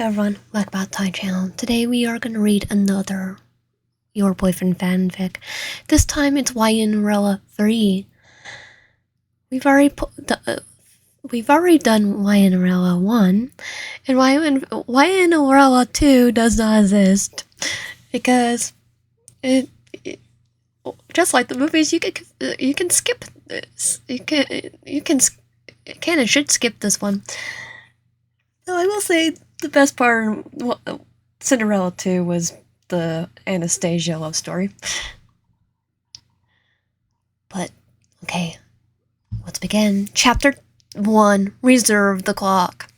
Hey everyone, welcome back to my channel. Today we are going to read another Your Boyfriend fanfic. This time it's YNerella 3. We've already done YNerella 1, and YNerella 2 does not exist because it just like the movies, you can skip this. You can and should skip this one. So I will say the best part of Cinderella 2 was the Anastasia love story. But, okay, let's begin. Chapter 1, Reserve the Clock.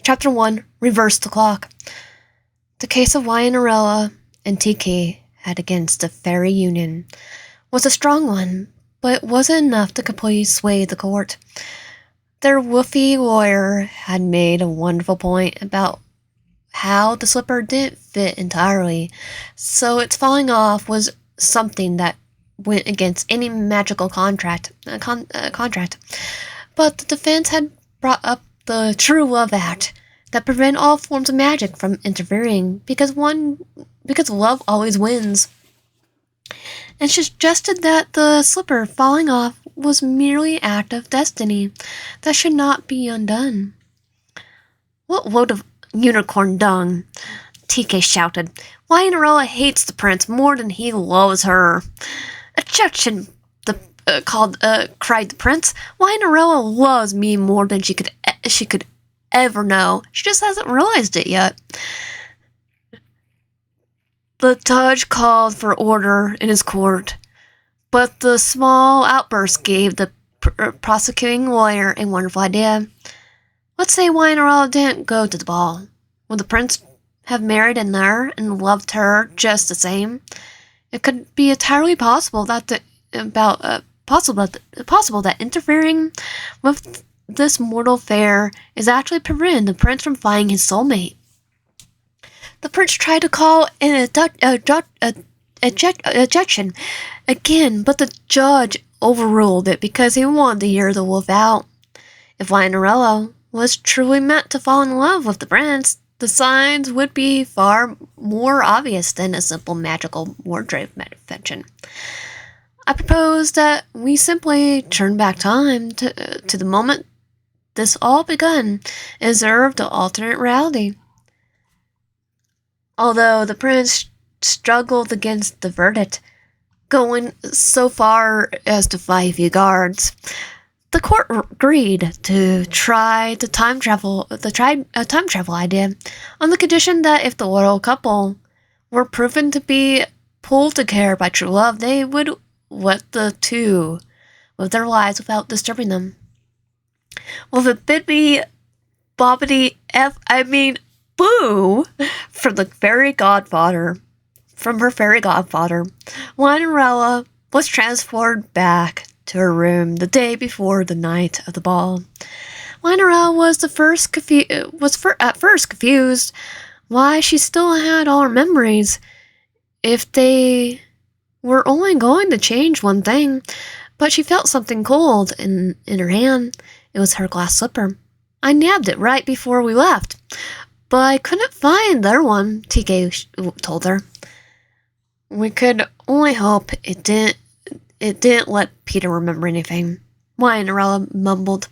Chapter 1, Reverse the Clock. The case of YNerella and TK had against the Fairy Union was a strong one, but it wasn't enough to completely sway the court. Their woofy lawyer had made a wonderful point about how the slipper didn't fit entirely, so its falling off was something that went against any magical contract. But the defense had brought up the True Love Act that prevent all forms of magic from interfering because love always wins, and suggested that the slipper falling off was merely an act of destiny that should not be undone. What load of unicorn dung! TK shouted. YNerella hates the prince more than he loves her. Objection! Cried the prince. YNerella loves me more than she could ever know. She just hasn't realized it yet. The judge called for order in his court, but the small outburst gave the prosecuting lawyer a wonderful idea. Let's say YNerella didn't go to the ball. Would the prince have married her and loved her just the same? It could be entirely possible that interfering with this mortal affair is actually preventing the prince from finding his soulmate. The prince tried to call an ejection again, but the judge overruled it because he wanted to hear the wolf out. If YNerella was truly meant to fall in love with the prince, the signs would be far more obvious than a simple magical wardrobe malfunction. I propose that we simply turn back time to the moment this all begun and observe the alternate reality. Although the prince struggled against the verdict, going so far as to fight a few guards, the court agreed to try the time travel idea on the condition that if the royal couple were proven to be pulled together by true love, they would let the two live their lives without disturbing them. With a bibbidi bobbidi boo from her fairy godfather, YNerella was transported back to her room the day before the night of the ball. YNerella was at first confused why she still had all her memories if they were only going to change one thing, but she felt something cold in her hand. It was her glass slipper. I nabbed it right before we left, but I couldn't find their one, TK told her. We could only hope it didn't let Peter remember anything, YNerella mumbled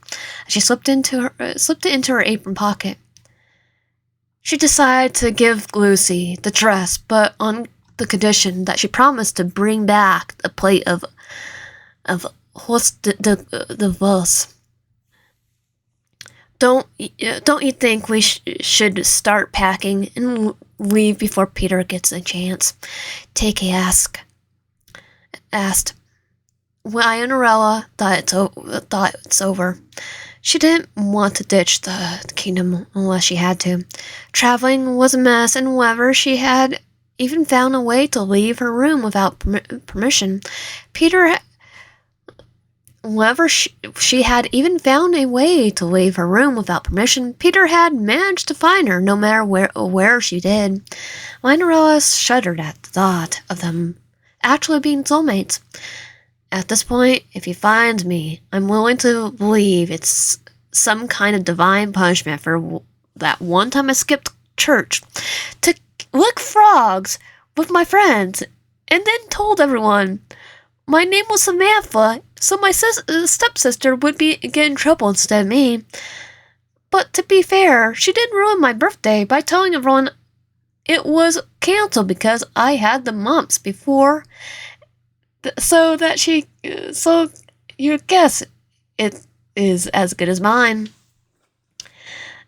as she slipped it into her apron pocket. She decided to give Lucy the dress, but on the condition that she promised to bring back a plate of the Vos. Don't you think we should start packing and leave before Peter gets a chance? TK asked. YNerella thought it's over. She didn't want to ditch the kingdom unless she had to. Traveling was a mess, and she had even found a way to leave her room without permission. She had even found a way to leave her room without permission. Peter had managed to find her, no matter where she did. YNerella shuddered at the thought of them actually being soulmates. At this point, if he finds me, I'm willing to believe it's some kind of divine punishment for that one time I skipped church to lick frogs with my friends and then told everyone my name was Samantha, so my stepsister would get in trouble instead of me. But to be fair, she did ruin my birthday by telling everyone it was canceled because I had the mumps before. So your guess it is as good as mine.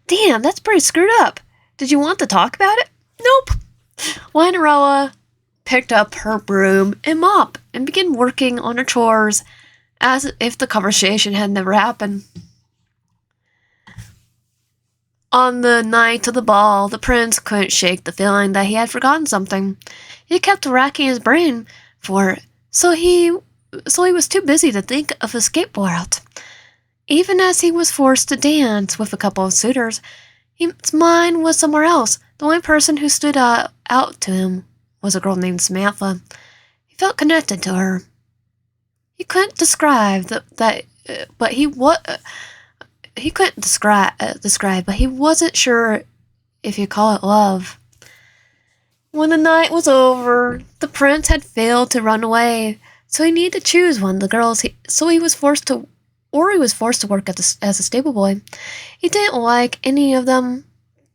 Damn, that's pretty screwed up. Did you want to talk about it? Nope. YNerella picked up her broom and mop and began working on her chores as if the conversation had never happened. On the night of the ball, the prince couldn't shake the feeling that he had forgotten something. He kept racking his brain for it, so he was too busy to think of a skateboard route. Even as he was forced to dance with a couple of suitors, his mind was somewhere else. The only person who stood out to him was a girl named Samantha. He felt connected to her. He couldn't describe but he couldn't describe, but he wasn't sure if you call it love. When the night was over, the prince had failed to run away, so he needed to choose one of the girls. He was forced to work as a stable boy. He didn't like any of them,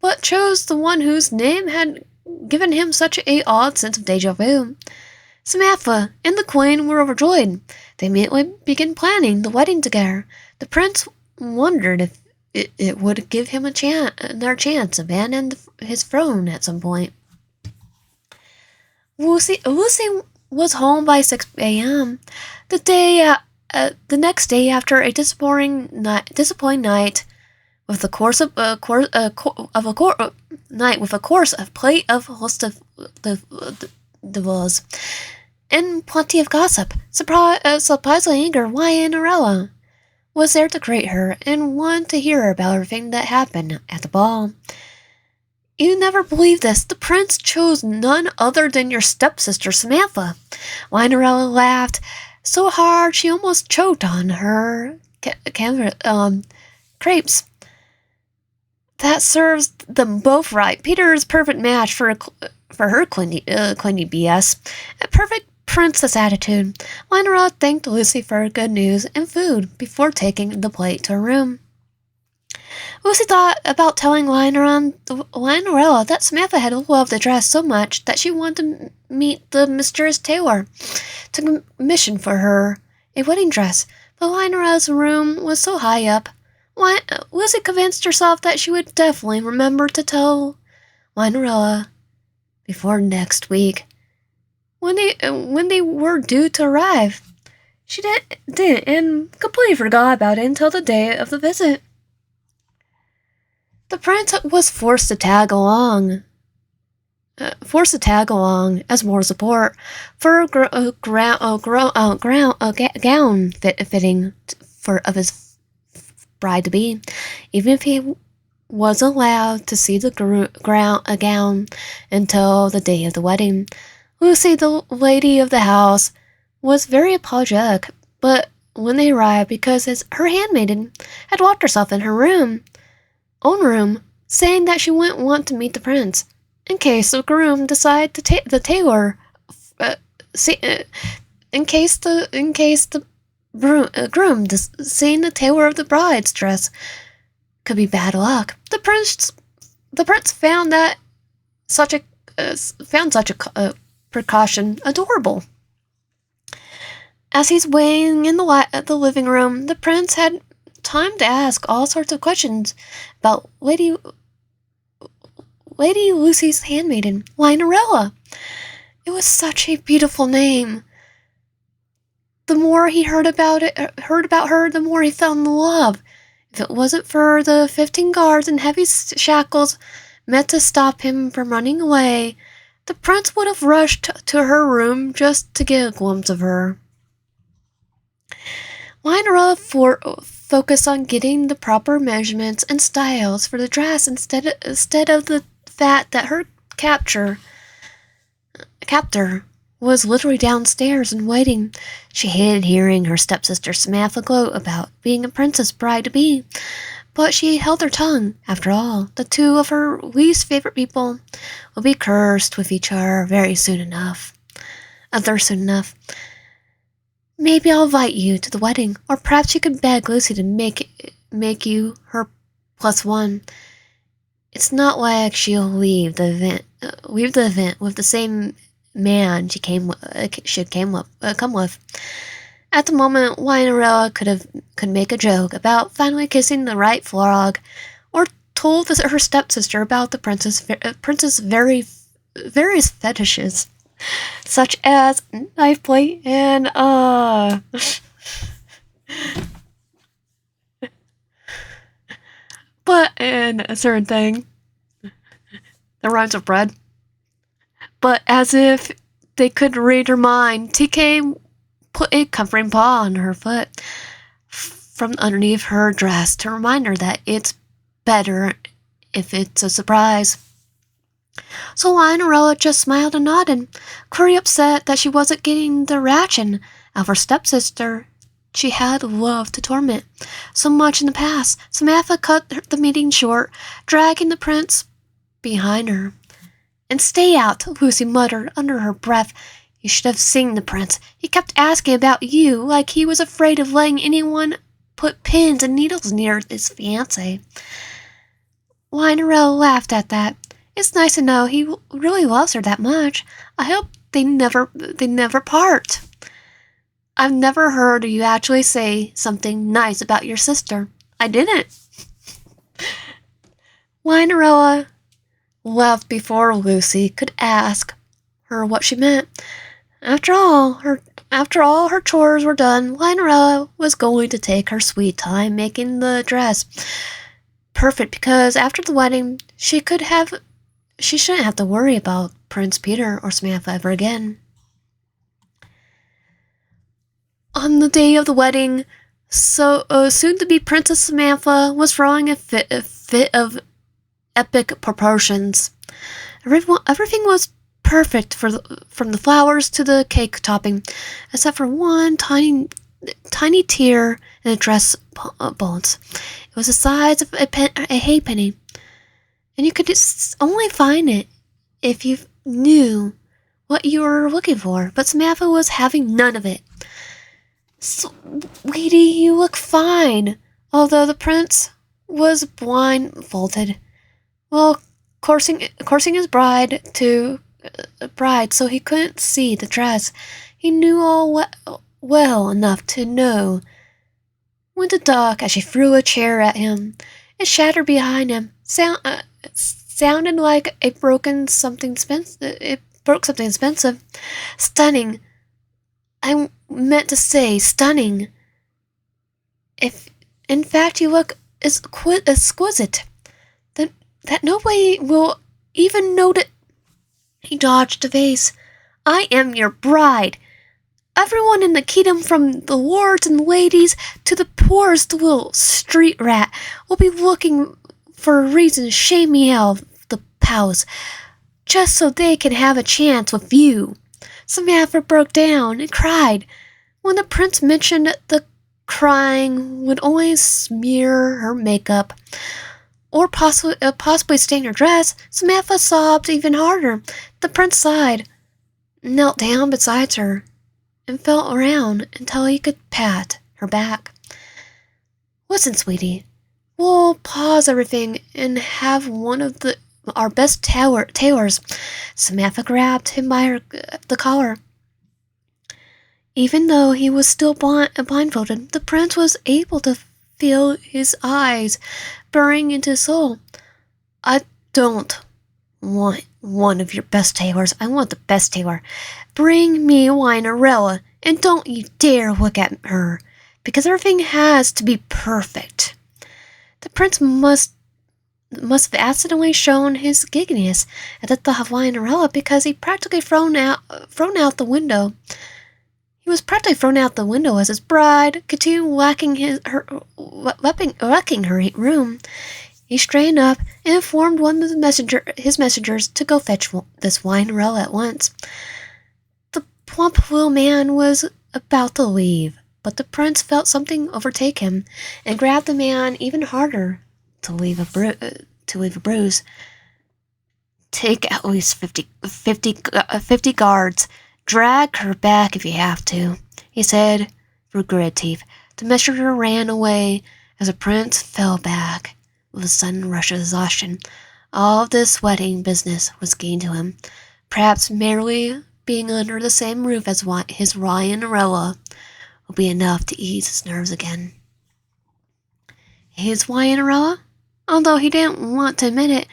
but chose the one whose name had given him such an odd sense of deja vu. Samantha and the queen were overjoyed. They immediately began planning the wedding together. The prince wondered if it would give him another chance to abandon his throne at some point. Lucy was home by 6 a.m. The next day after a disappointing night with a course of plate of host of the duels and plenty of gossip. Surprisingly eager YNerella was there to greet her and wanted to hear about everything that happened at the ball. You never believe this. The prince chose none other than your stepsister Samantha. YNerella laughed so hard she almost choked on her crepes. That serves them both right. Peter is a perfect match for her clingy BS. A perfect princess attitude. YNerella thanked Lucy for her good news and food before taking the plate to her room. Lucy thought about telling YNerella that Samantha had loved the dress so much that she wanted to meet the mysterious tailor to commission for her a wedding dress, but YNerella's room was so high up. Lucy convinced herself that she would definitely remember to tell YNerella before next week, when they were due to arrive. She didn't and completely forgot about it until the day of the visit. The prince was forced to tag along as more support for a gown fitting of his bride-to-be, even if he was allowed to see the gown until the day of the wedding. Lucy, the lady of the house, was very apologetic, but when they arrived, because her handmaiden had locked herself in her own room, saying that she wouldn't want to meet the prince in case the groom decided to take the tailor. In case the groom seeing the tailor of the bride's dress could be bad luck. The prince found such a precaution adorable. As he's waiting in the living room, the prince had time to ask all sorts of questions about Lady Lucy's handmaiden, YNerella. It was such a beautiful name. The more he heard about her, the more he fell in love. If it wasn't for the 15 guards and heavy shackles meant to stop him from running away, the prince would have rushed to her room just to get a glimpse of her. YNerella focused on getting the proper measurements and styles for the dress instead of the fact that her captor was literally downstairs and waiting. She hated hearing her stepsister Samantha gloat about being a princess bride-to-be, But she held her tongue. After all, the two of her least favorite people would be cursed with each other very soon enough. Soon enough. Maybe I'll invite you to the wedding, or perhaps you could beg Lucy to make you her +1. It's not like she'll leave the event with the same man she come with. At the moment, YNerella could make a joke about finally kissing the right frog, or told her stepsister about the princess' various fetishes, such as knife play and but and a certain thing that rhymes with bread. But as if they could read her mind, TK put a comforting paw on her foot from underneath her dress to remind her that it's better if it's a surprise. So YNerella just smiled and nodded, query upset that she wasn't getting the reaction of her stepsister she had loved to torment so much in the past. Samantha cut the meeting short, dragging the prince behind her. "And stay out," Lucy muttered under her breath. "You should have seen the prince. He kept asking about you like he was afraid of letting anyone put pins and needles near his fiancée." YNerella laughed at that. "It's nice to know he really loves her that much. I hope they never part. I've never heard you actually say something nice about your sister." "I didn't." YNerella left before Lucy could ask her what she meant. After all her chores were done, YNerella was going to take her sweet time making the dress. Perfect, because after the wedding, she shouldn't have to worry about Prince Peter or Samantha ever again. On the day of the wedding, soon-to-be Princess Samantha was throwing a fit of epic proportions. Everything was perfect from the flowers to the cake topping, except for one tiny tear in the dress bones. It was the size of a halfpenny, and you could only find it if you knew what you were looking for. But Samantha was having none of it. "Sweetie, you look fine," although the prince was blindfolded, while coursing his bride so he couldn't see the dress. He knew all well enough to know when to duck as she threw a chair at him. It shattered behind him, sounded like it broke something expensive. Stunning. I meant to say stunning. If, in fact, you look exquisite, then that nobody will even notice. He dodged the vase. "I am your bride. Everyone in the kingdom, from the lords and ladies to the poorest little street rat, will be looking for a reason to shame me out of the palace, just so they can have a chance with you." Samantha broke down and cried. When the prince mentioned the crying would only smear her makeup or possibly stain her dress, Samantha sobbed even harder. The prince sighed, knelt down beside her, and felt around until he could pat her back. "Listen, sweetie, we'll pause everything and have one of our best tailors." Samantha grabbed him by the collar. Even though he was still blindfolded, the prince was able to feel his eyes burrowing into his soul. "I don't want one of your best tailors. I want the best tailor. Bring me YNerella, and don't you dare look at her, because everything has to be perfect." The prince must have accidentally shown his giddiness at the thought of YNerella, because he practically thrown out the window. He was practically thrown out the window as his bride continued wrecking her room. He straightened up and informed one of his messengers to go fetch this YNerella at once. The plump little man was about to leave, but the prince felt something overtake him and grabbed the man even harder. to leave a bruise. Take at least 50 guards. Drag her back if you have to, he said through gritted teeth. The messenger ran away as the prince fell back with a sudden rush of exhaustion. All of this wedding business was gain to him. Perhaps merely being under the same roof as his YNerella would be enough to ease his nerves again. His YNerella? Although he didn't want to admit it,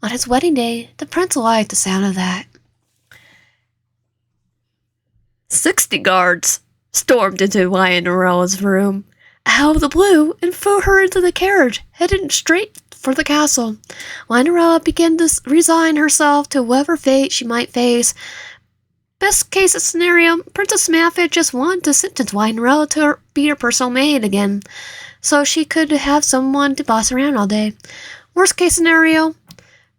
on his wedding day, the prince liked the sound of that. 60 guards stormed into YNerella's room out of the blue and threw her into the carriage, headed straight for the castle. YNerella began to resign herself to whatever fate she might face. Best case scenario, Princess Samantha just wanted to sentence YNerella to be her personal maid again, so she could have someone to boss around all day. Worst case scenario,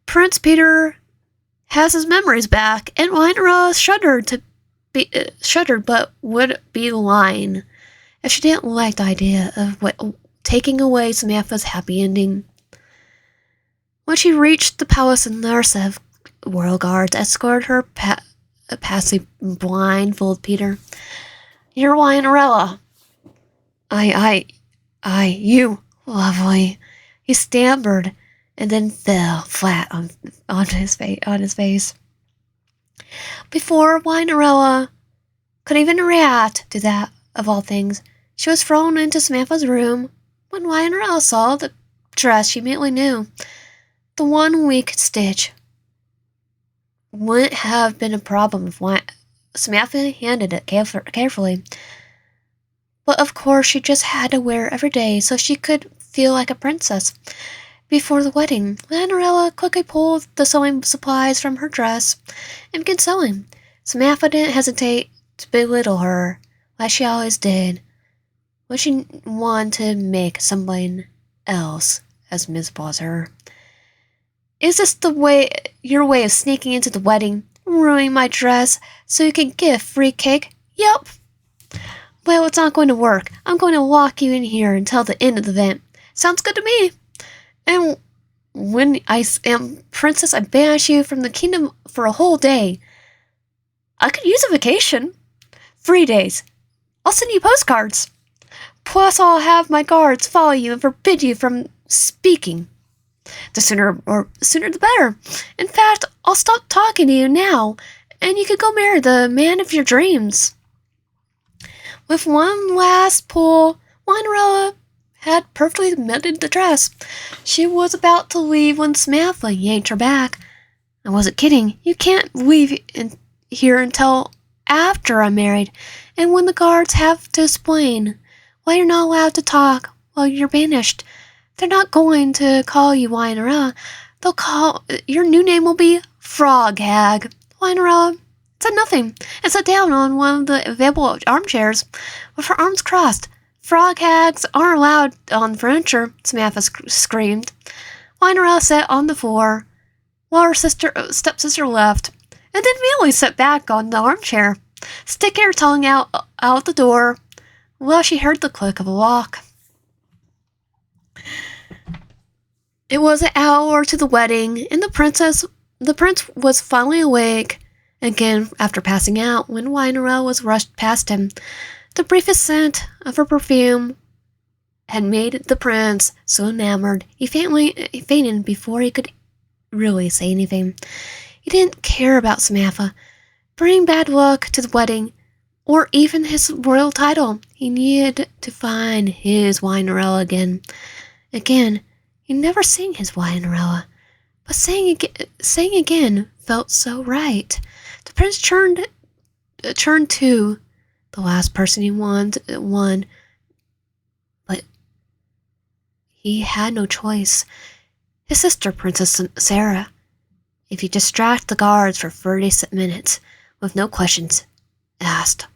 Prince Peter has his memories back, and YNerella shuddered, but would be lying if she didn't like the idea of taking away Samantha's happy ending. When she reached the palace, a nurse of royal guards escorted her past the blindfolded Peter. You're YNerella. You, lovely. He stammered and then fell flat on his face. Before YNerella could even react to that, of all things, she was thrown into Samantha's room. When YNerella saw the dress, she immediately knew. The 1 weak stitch wouldn't have been a problem if Samantha handled it carefully. But of course, she just had to wear it every day so she could feel like a princess. Before the wedding, YNerella quickly pulled the sewing supplies from her dress and began sewing. Samantha didn't hesitate to belittle her, like she always did, when she wanted to make someone else as miserable as her. Is this your way of sneaking into the wedding, ruining my dress so you can get a free cake? Yup. Well, it's not going to work. I'm going to lock you in here until the end of the event. Sounds good to me. And when I am princess, I banish you from the kingdom for a whole day. I could use a vacation. 3 days. I'll send you postcards. Plus, I'll have my guards follow you and forbid you from speaking. The sooner the better. In fact, I'll stop talking to you now, and you could go marry the man of your dreams. With one last pull, YNerella had perfectly mended the dress. She was about to leave when Samantha yanked her back. I wasn't kidding. You can't leave here until after I'm married, and when the guards have to explain why you're not allowed to talk while you're banished. They're not going to call you YNerella. Your new name will be Frog Hag. YNerella said nothing and sat down on one of the available armchairs with her arms crossed. Frog Hags aren't allowed on furniture, Samantha screamed. YNerella sat on the floor while her stepsister left, and then immediately sat back on the armchair, sticking her tongue out the door while she heard the click of a lock. It was an hour to the wedding, and the prince was finally awake again after passing out when YNerella was rushed past him. The briefest scent of her perfume had made the prince so enamored he fainted before he could really say anything. He didn't care about Samantha, bringing bad luck to the wedding, or even his royal title. He needed to find his YNerella again. Again, he never sang his YNerella, but saying again felt so right. The prince turned to the last person he won, but he had no choice. His sister, Princess Sarah. If you distract the guards for 30 minutes with no questions asked,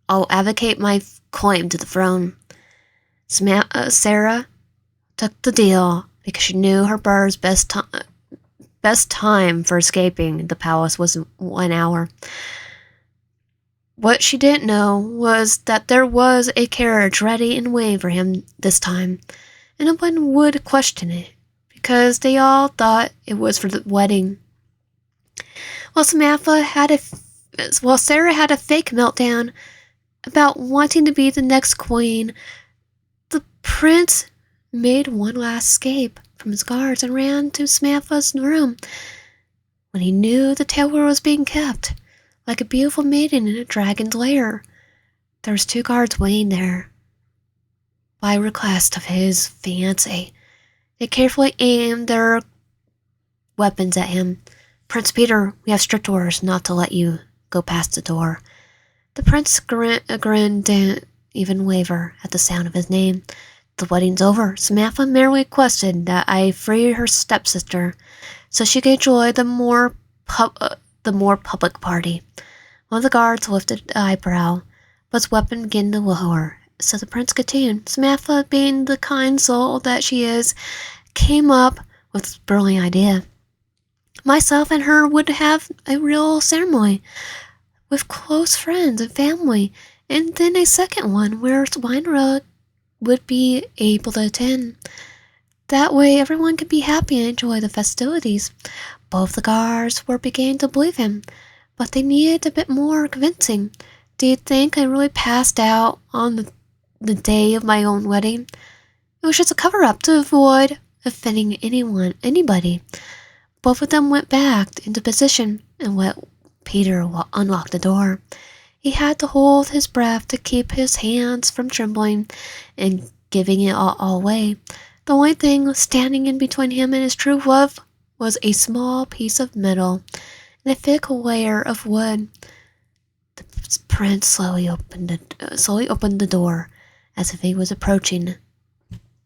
I'll advocate my claim to the throne. Sarah took the deal because she knew her bird's best time for escaping the palace was 1 hour. What she didn't know was that there was a carriage ready and waiting for him this time, and no one would question it because they all thought it was for the wedding. While Sarah had a fake meltdown about wanting to be the next queen, the prince made one last escape from his guards and ran to Samantha's room when he knew the tower was being kept, like a beautiful maiden in a dragon's lair. There was 2 guards waiting there, by request of his fiancée. They carefully aimed their weapons at him. "Prince Peter, we have strict orders not to let you go past the door." The prince grinned, didn't even waver at the sound of his name. "The wedding's over. Samantha merely requested that I free her stepsister, so she could enjoy the more public party." One of the guards lifted an eyebrow, but his weapon began to lower. So the prince continued. Samantha, being the kind soul that she is, came up with this brilliant idea. Myself and her would have a real ceremony with close friends and family, and then a second one where YNerella would be able to attend. That way everyone could be happy and enjoy the festivities. Both the guards were beginning to believe him, but they needed a bit more convincing. "Do you think I really passed out on the day of my own wedding? It was just a cover-up to avoid offending anybody." Both of them went back into position and let Peter unlock the door. He had to hold his breath to keep his hands from trembling and giving it all away. The only thing standing in between him and his true love was a small piece of metal and a thick layer of wood. The prince slowly opened the door, as if he was approaching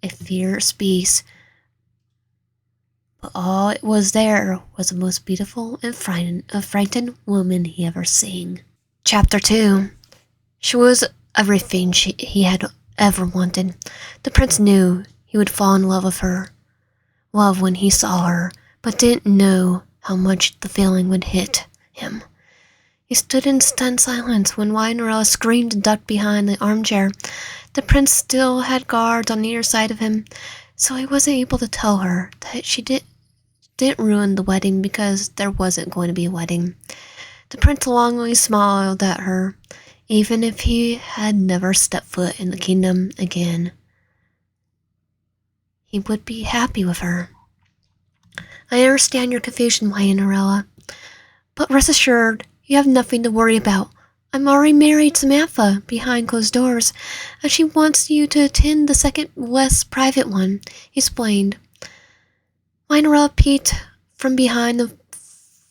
a fierce beast. But all it was there was the most beautiful and frightened woman he ever seen. Chapter 2. She was everything he had ever wanted. The prince knew he would fall in love with her. Love when he saw her, but didn't know how much the feeling would hit him. He stood in stunned silence when YNerella screamed and ducked behind the armchair. The prince still had guards on either side of him, so he wasn't able to tell her that she didn't ruin the wedding because there wasn't going to be a wedding. The prince longingly smiled at her, even if he had never stepped foot in the kingdom again. He would be happy with her. "I understand your confusion, YNerella, but rest assured, you have nothing to worry about. I'm already married to Samantha behind closed doors, and she wants you to attend the second less private one," he explained. YNerella peeked from behind the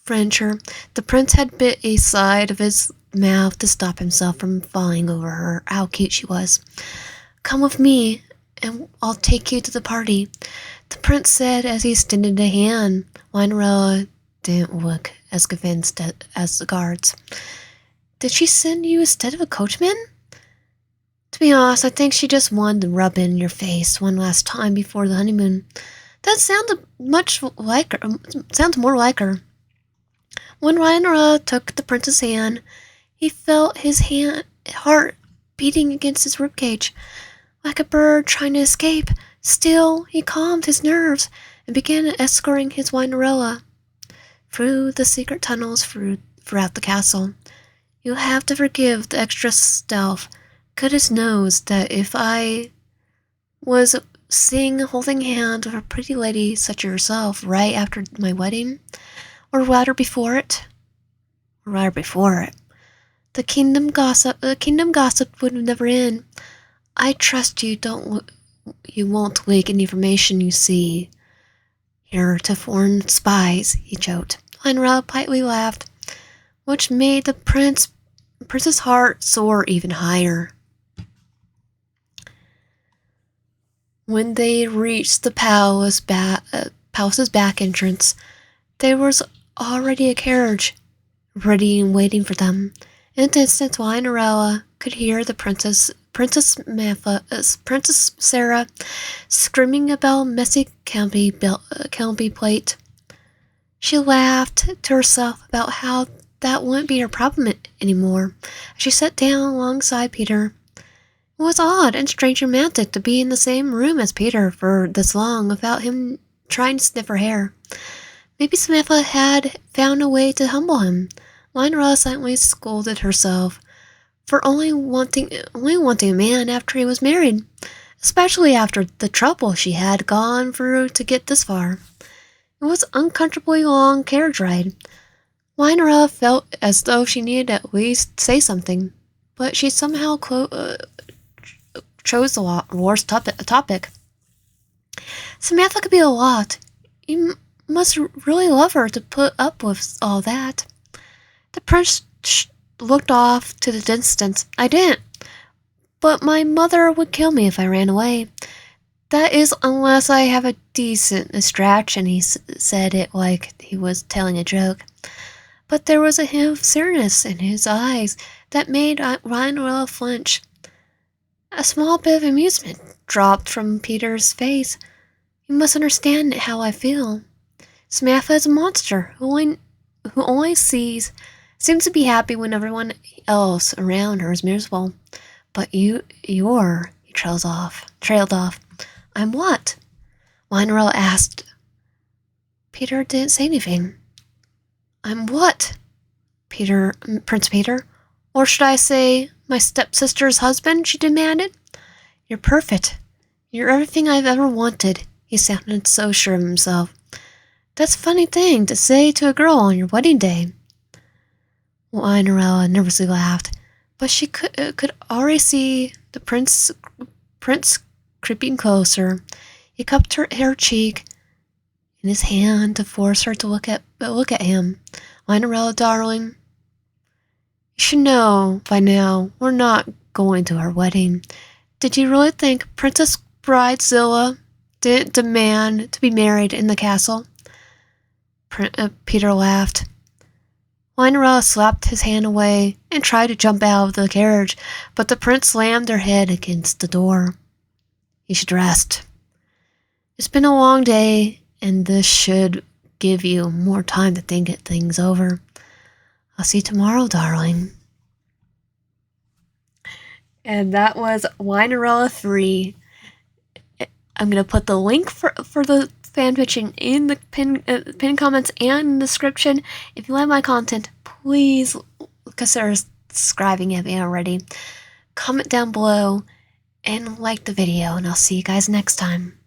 furniture. The prince had bit a side of his mouth to stop himself from falling over her. How cute she was. "Come with me, and I'll take you to the party," the prince said as he extended a hand. YNerella didn't look as convinced as the guards. "Did she send you instead of a coachman?" "To be honest, I think she just wanted to rub in your face one last time before the honeymoon." "That sounded sounds more like her." When YNerella took the prince's hand, he felt his heart beating against his ribcage, like a bird trying to escape. Still, he calmed his nerves and began escorting his YNerella through the secret tunnels throughout the castle. "You'll have to forgive the extra stealth. Goodness knows that if I was seen holding hands with a pretty lady such as yourself right after my wedding, or rather before it, the kingdom gossip would never end. I trust you won't leak any information you see here to foreign spies," he joked. YNerella politely laughed, which made the prince's heart soar even higher. When they reached the palace's back entrance, there was already a carriage ready and waiting for them. In an instant, YNerella could hear the Princess Sarah screaming about messy canopy plate. She laughed to herself about how that wouldn't be her problem anymore. She sat down alongside Peter. It was odd and strange romantic to be in the same room as Peter for this long without him trying to sniff her hair. Maybe Samantha had found a way to humble him. YNerella silently scolded herself for only wanting a man after he was married, especially after the trouble she had gone through to get this far. It was an uncomfortably long carriage ride. YNerella felt as though she needed to at least say something, but she somehow chose the worst topic. Samantha could be a lot. You must really love her to put up with all that. The prince looked off to the distance. I didn't. But my mother would kill me if I ran away. That is, unless I have a decent distraction, he said it like he was telling a joke. But there was a hint of seriousness in his eyes that made YNerella flinch. A small bit of amusement dropped from Peter's face. You must understand how I feel. Samantha is a monster who only seems to be happy when everyone else around her is miserable. But he trailed off. I'm what? YNerella asked. Peter didn't say anything. I'm what? Prince Peter? Or should I say, my stepsister's husband? She demanded. You're perfect. You're everything I've ever wanted. He sounded so sure of himself. That's a funny thing to say to a girl on your wedding day. YNerella nervously laughed, but she could already see the prince creeping closer. He cupped her cheek in his hand to force her to look at him. YNerella, darling, you should know by now we're not going to our wedding. Did you really think Princess Bridezilla didn't demand to be married in the castle? Peter laughed. YNerella slapped his hand away and tried to jump out of the carriage, but the prince slammed her head against the door. You should rest. It's been a long day, and this should give you more time to think things over. I'll see you tomorrow, darling. And that was YNerella 3. I'm going to put the link for the fanfiction in the pin comments and description. If you like my content, please consider subscribing if you haven't already. Comment down below and like the video, and I'll see you guys next time.